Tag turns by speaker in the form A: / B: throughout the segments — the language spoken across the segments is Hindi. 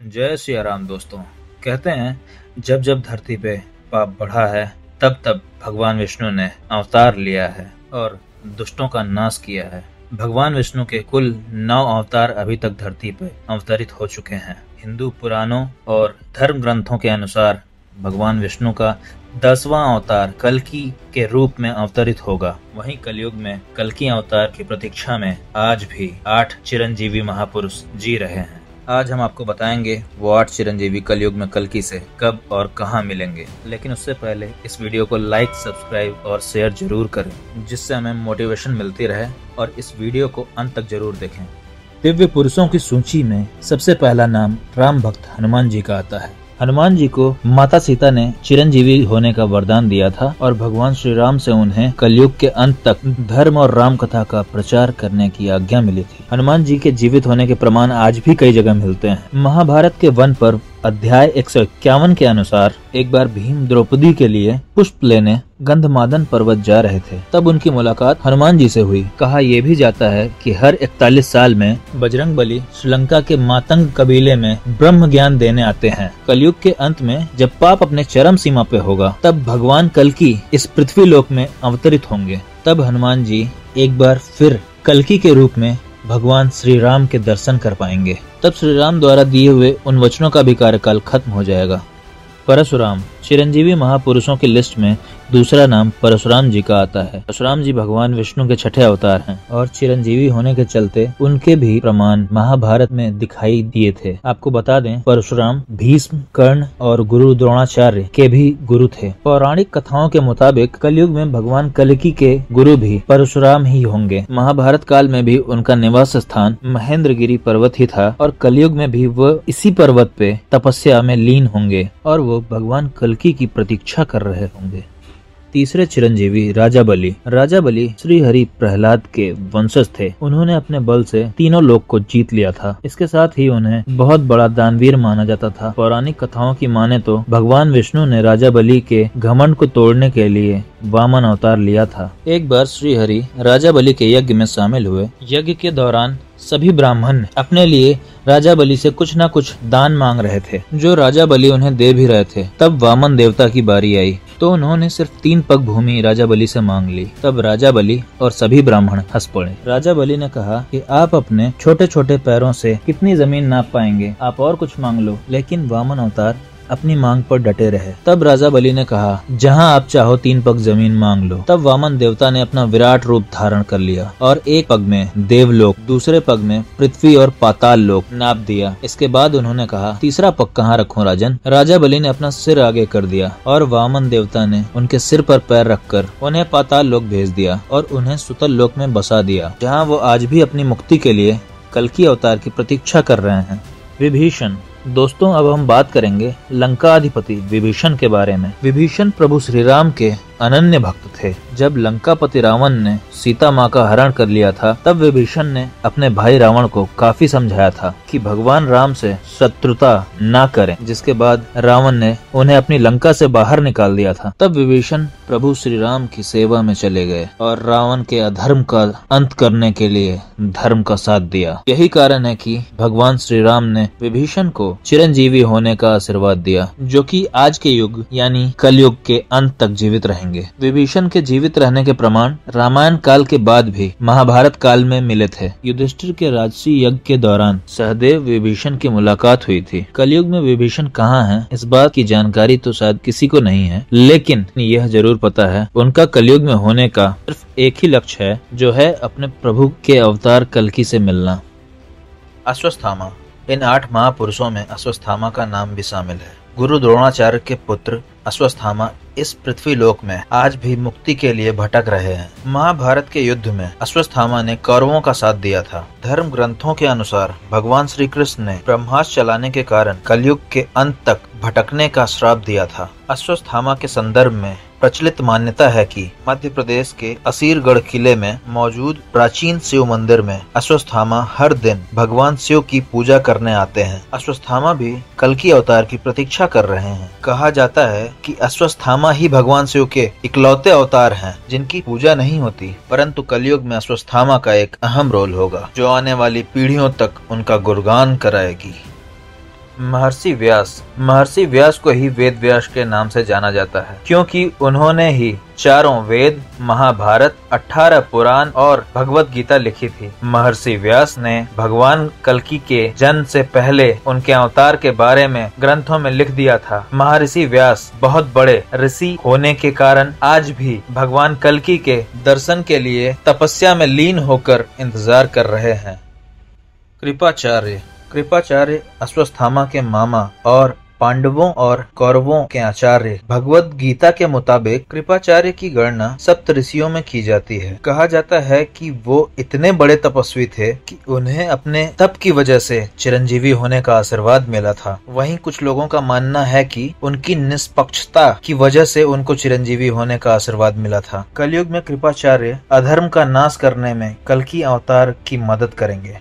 A: जय सिया राम दोस्तों। कहते हैं जब जब धरती पे पाप बढ़ा है तब तब भगवान विष्णु ने अवतार लिया है और दुष्टों का नाश किया है। भगवान विष्णु के कुल 9 अवतार अभी तक धरती पे अवतरित हो चुके हैं। हिंदू पुराणों और धर्म ग्रंथों के अनुसार भगवान विष्णु का 10वां अवतार कल्कि के रूप में अवतरित होगा। वहीं कलयुग में कल्कि अवतार की प्रतीक्षा में आज भी 8 चिरंजीवी महापुरुष जी रहे हैं। आज हम आपको बताएंगे वो 8 चिरंजीवी कलयुग में कल्कि से कब और कहां मिलेंगे। लेकिन उससे पहले इस वीडियो को लाइक, सब्सक्राइब और शेयर जरूर करें, जिससे हमें मोटिवेशन मिलती रहे, और इस वीडियो को अंत तक जरूर देखें। दिव्य पुरुषों की सूची में सबसे पहला नाम राम भक्त हनुमान जी का आता है। हनुमान जी को माता सीता ने चिरंजीवी होने का वरदान दिया था और भगवान श्री राम से उन्हें कलयुग के अंत तक धर्म और राम कथा का प्रचार करने की आज्ञा मिली थी। हनुमान जी के जीवित होने के प्रमाण आज भी कई जगह मिलते हैं। महाभारत के वन पर्व अध्याय 151 के अनुसार एक बार भीम द्रौपदी के लिए पुष्प लेने गंधमादन पर्वत जा रहे थे। तब उनकी मुलाकात हनुमान जी से हुई। कहा यह भी जाता है कि हर 41 साल में बजरंगबली श्रीलंका के मातंग कबीले में ब्रह्म ज्ञान देने आते हैं। कलयुग के अंत में जब पाप अपने चरम सीमा पे होगा तब भगवान कल्कि इस पृथ्वी लोक में अवतरित होंगे। तब हनुमान जी एक बार फिर कल्कि के रूप में भगवान श्री राम के दर्शन कर पाएंगे। तब श्री राम द्वारा दिए हुए उन वचनों का भी कार्यकाल खत्म हो जाएगा। परशुराम चिरंजीवी महापुरुषों की लिस्ट में दूसरा नाम परशुराम जी का आता है। परशुराम जी भगवान विष्णु के 6ठे अवतार हैं और चिरंजीवी होने के चलते उनके भी प्रमाण महाभारत में दिखाई दिए थे। आपको बता दें, परशुराम भीष्म, कर्ण और गुरु द्रोणाचार्य के भी गुरु थे। पौराणिक कथाओं के मुताबिक कलयुग में भगवान कल्कि के गुरु भी परशुराम ही होंगे। महाभारत काल में भी उनका निवास स्थान महेंद्रगिरी पर्वत ही था और कलयुग में भी वह इसी पर्वत पे तपस्या में लीन होंगे और वो भगवान कल्कि की प्रतीक्षा कर रहे होंगे। तीसरे चिरंजीवी राजा बलि। राजा बलि श्री हरि प्रहलाद के वंशज थे। उन्होंने अपने बल से तीनों लोक को जीत लिया था। इसके साथ ही उन्हें बहुत बड़ा दानवीर माना जाता था। पौराणिक कथाओं की माने तो भगवान विष्णु ने राजा बलि के घमंड को तोड़ने के लिए वामन अवतार लिया था। एक बार श्री हरि राजा बलि के यज्ञ में शामिल हुए। यज्ञ के दौरान सभी ब्राह्मण अपने लिए राजा बलि से कुछ न कुछ दान मांग रहे थे, जो राजा बलि उन्हें दे भी रहे थे। तब वामन देवता की बारी आई तो उन्होंने सिर्फ 3 पग भूमि राजा बलि से मांग ली। तब राजा बलि और सभी ब्राह्मण हंस पड़े। राजा बलि ने कहा कि आप अपने छोटे छोटे पैरों से कितनी जमीन नाप पाएंगे, आप और कुछ मांग लो। लेकिन वामन अवतार अपनी मांग पर डटे रहे। तब राजा बलि ने कहा, जहां आप चाहो 3 पग जमीन मांग लो। तब वामन देवता ने अपना विराट रूप धारण कर लिया और एक पग में देवलोक, दूसरे पग में पृथ्वी और पाताल लोक नाप दिया। इसके बाद उन्होंने कहा, तीसरा पग कहाँ रखूं राजन? राजा बलि ने अपना सिर आगे कर दिया और वामन देवता ने उनके सिर पर पैर रखकर उन्हें पाताल लोक भेज दिया और उन्हें सुतल लोक में बसा दिया, जहाँ वो आज भी अपनी मुक्ति के लिए कल्कि अवतार की प्रतीक्षा कर रहे हैं। विभीषण। दोस्तों, अब हम बात करेंगे लंकाधिपति विभीषण के बारे में। विभीषण प्रभु श्री राम के अनन्य भक्त थे। जब लंकापति रावण ने सीता माँ का हरण कर लिया था तब विभीषण ने अपने भाई रावण को काफी समझाया था कि भगवान राम से शत्रुता ना करें, जिसके बाद रावण ने उन्हें अपनी लंका से बाहर निकाल दिया था। तब विभीषण प्रभु श्री राम की सेवा में चले गए और रावण के अधर्म का अंत करने के लिए धर्म का साथ दिया। यही कारण है कि भगवान श्री राम ने विभीषण को चिरंजीवी होने का आशीर्वाद दिया, जो कि आज के युग यानी कलयुग के अंत तक जीवित रहेंगे। विभीषण के जीवित रहने के प्रमाण रामायण काल के बाद भी महाभारत काल में मिले थे। युधिष्ठिर के राजसी यज्ञ के दौरान सहदेव विभीषण की मुलाकात हुई थी। कलयुग में विभीषण कहाँ हैं, इस बात की जानकारी तो शायद किसी को नहीं है, लेकिन यह जरूर पता है उनका कलयुग में होने का सिर्फ एक ही लक्ष्य है, जो है अपने प्रभु के अवतार कल्कि से मिलना। अश्वत्थामा। इन 8 महापुरुषों में अश्वत्थामा का नाम भी शामिल है। गुरु द्रोणाचार्य के पुत्र अश्वत्थामा इस पृथ्वी लोक में आज भी मुक्ति के लिए भटक रहे हैं। महाभारत के युद्ध में अश्वत्थामा ने कौरवों का साथ दिया था। धर्म ग्रंथों के अनुसार भगवान श्री कृष्ण ने ब्रह्मास्त्र चलाने के कारण कलयुग के अंत तक भटकने का श्राप दिया था। अश्वत्थामा के संदर्भ में प्रचलित मान्यता है कि मध्य प्रदेश के असीरगढ़ किले में मौजूद प्राचीन शिव मंदिर में अश्वत्थामा हर दिन भगवान शिव की पूजा करने आते हैं। अश्वत्थामा भी कल्कि अवतार की प्रतीक्षा कर रहे हैं। कहा जाता है कि अश्वत्थामा ही भगवान शिव के इकलौते अवतार हैं जिनकी पूजा नहीं होती, परंतु कलयुग में अश्वत्थामा का एक अहम रोल होगा जो आने वाली पीढ़ियों तक उनका गुणगान कराएगी। महर्षि व्यास को ही वेद व्यास के नाम से जाना जाता है, क्योंकि उन्होंने ही चारों वेद, महाभारत, 18 पुराण और भगवत गीता लिखी थी। महर्षि व्यास ने भगवान कल्कि के जन्म से पहले उनके अवतार के बारे में ग्रंथों में लिख दिया था। महर्षि व्यास बहुत बड़े ऋषि होने के कारण आज भी भगवान कल्कि के दर्शन के लिए तपस्या में लीन होकर इंतजार कर रहे हैं। कृपाचार्य अश्वत्थामा के मामा और पांडवों और कौरवों के आचार्य। भगवत गीता के मुताबिक कृपाचार्य की गणना सप्त ऋषियों में की जाती है। कहा जाता है कि वो इतने बड़े तपस्वी थे कि उन्हें अपने तप की वजह से चिरंजीवी होने का आशीर्वाद मिला था। वहीं कुछ लोगों का मानना है कि उनकी निष्पक्षता की वजह से उनको चिरंजीवी होने का आशीर्वाद मिला था। कलयुग में कृपाचार्य अधर्म का नाश करने में कल्कि अवतार की मदद करेंगे।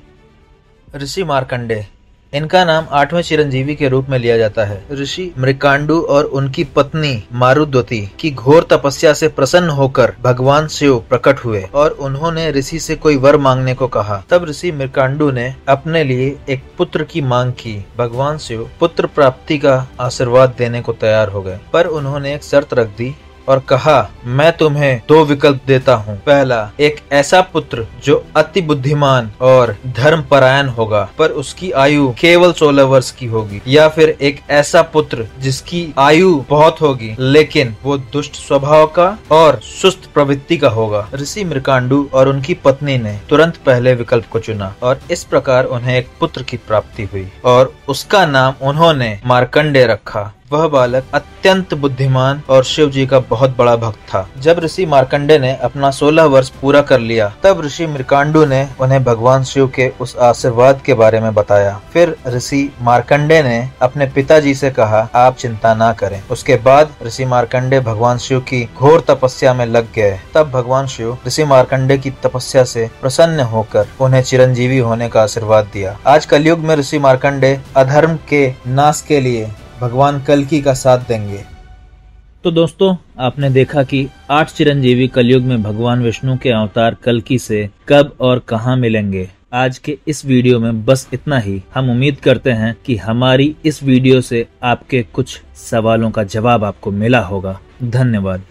A: ऋषि मार्कंडेय, इनका नाम 8वें चिरंजीवी के रूप में लिया जाता है। ऋषि मृकांडु और उनकी पत्नी मारुद्वती की घोर तपस्या से प्रसन्न होकर भगवान शिव प्रकट हुए और उन्होंने ऋषि से कोई वर मांगने को कहा। तब ऋषि मृकांडु ने अपने लिए एक पुत्र की मांग की। भगवान शिव पुत्र प्राप्ति का आशीर्वाद देने को तैयार हो गए, पर उन्होंने एक शर्त रख दी और कहा, मैं तुम्हें 2 विकल्प देता हूँ। पहला, एक ऐसा पुत्र जो अति बुद्धिमान और धर्म परायण होगा पर उसकी आयु केवल 16 वर्ष की होगी, या फिर एक ऐसा पुत्र जिसकी आयु बहुत होगी लेकिन वो दुष्ट स्वभाव का और सुस्त प्रवृत्ति का होगा। ऋषि मृकांडु और उनकी पत्नी ने तुरंत पहले विकल्प को चुना और इस प्रकार उन्हें एक पुत्र की प्राप्ति हुई और उसका नाम उन्होंने मार्कंडेय रखा। वह बालक अत्यंत बुद्धिमान और शिव जी का बहुत बड़ा भक्त था। जब ऋषि मार्कंडेय ने अपना 16 वर्ष पूरा कर लिया, तब ऋषि मृकांडु ने उन्हें भगवान शिव के उस आशीर्वाद के बारे में बताया। फिर ऋषि मार्कंडेय ने अपने पिताजी से कहा, आप चिंता ना करें। उसके बाद ऋषि मार्कंडेय भगवान शिव की घोर तपस्या में लग गए। तब भगवान शिव ऋषि मार्कंडेय की तपस्या से प्रसन्न होकर उन्हें चिरंजीवी होने का आशीर्वाद दिया। आज कलयुग में ऋषि मार्कंडेय अधर्म के नाश के लिए भगवान कल्कि का साथ देंगे। तो दोस्तों, आपने देखा कि 8 चिरंजीवी कलयुग में भगवान विष्णु के अवतार कल्कि से कब और कहां मिलेंगे। आज के इस वीडियो में बस इतना ही। हम उम्मीद करते हैं कि हमारी इस वीडियो से आपके कुछ सवालों का जवाब आपको मिला होगा। धन्यवाद।